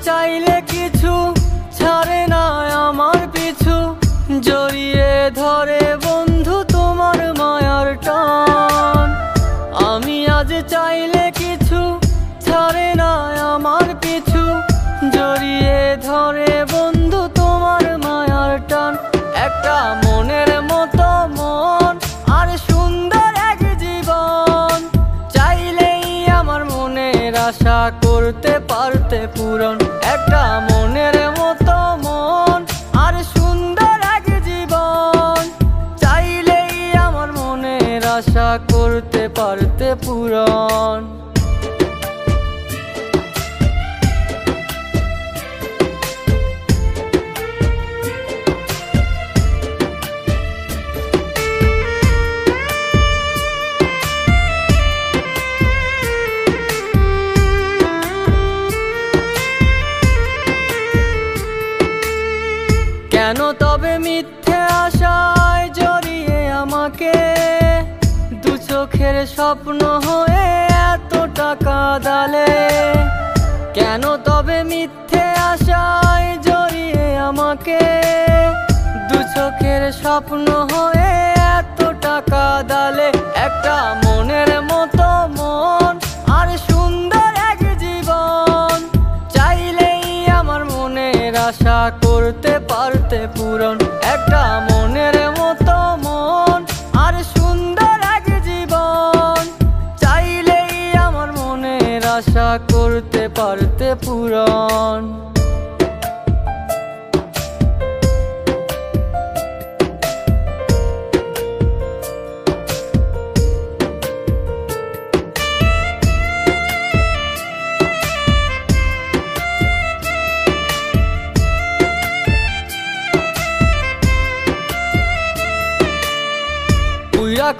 চাইলে কিছু ছাড়ে না আমার পিছু, জড়িয়ে ধরে বন্ধু তোমার মায়ার টান। আমি আজ চাইলে কিছু ছাড়ে না আমার পিছু, জড়িয়ে ধরে বন্ধু তোমার মায়ার টান। একটা মনের মতো মন আর সুন্দর এক জীবন, চাইলেই আমার মনের আশা করতে পারতে পূরণ। একটা মনের মতো মন আর সুন্দর এক জীবন, চাইলেই আমার মনের আশা করতে পারতে পূরণ। কেন তবে মিথ্যে আশায় জড়িয়ে আমাকে, দু চোখের স্বপ্ন হয়ে এতটা কাঁদালে? কেন তবে মিথ্যে আশায় জড়িয়ে আমাকে, দু চোখের স্বপ্ন হয়ে এতটা কাঁদালে? একটা মনের মতো মন আর সুন্দর এক জীবন, চাইলেই আমার মনের আশা করতে পারতে পূরণ। একটা মনের মতো মন আর সুন্দর এক জীবন, চাইলেই আমার মনের আশা করতে পারতে পূরণ।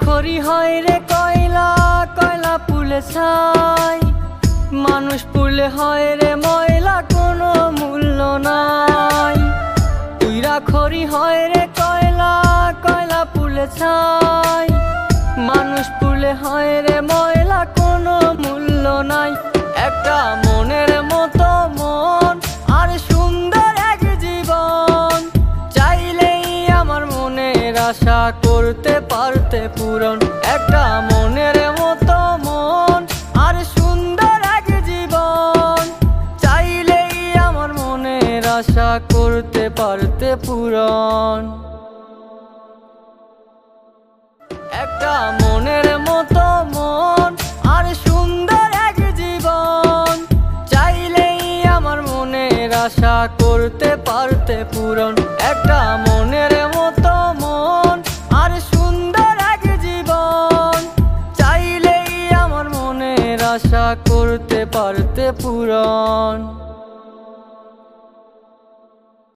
খড়ি হয় রে কয়লা, কয়লা পুলে ছাই, মানুষ পুলে হয় রে ময়লা, কোনো মূল্য নাই। পুইরা খড়ি হয় রে কয়লা, কয়লা পুলে ছাই, মানুষ পুলে হয় রে ময়লা, কোনো মূল্য নাই। একটা মনের মতো মন আর সুন্দর এক জীবন, চাইলেই আমার মনের আশা করতে পারতে পূরণ। একটা মনের মতো মন আর সুন্দর এক জীবন, চাইলেই আমার মনের আশা করতে পারতে পূরণ। একটা মনের মতো মন আর সুন্দর এক জীবন, চাইলেই আমার মনের আশা করতে পারতে পূরণ। একটা মনের মতো মন আর সুন্দর এক জীবন, চাইলেই আমার মনের আশা করতে পারতে পূরণ।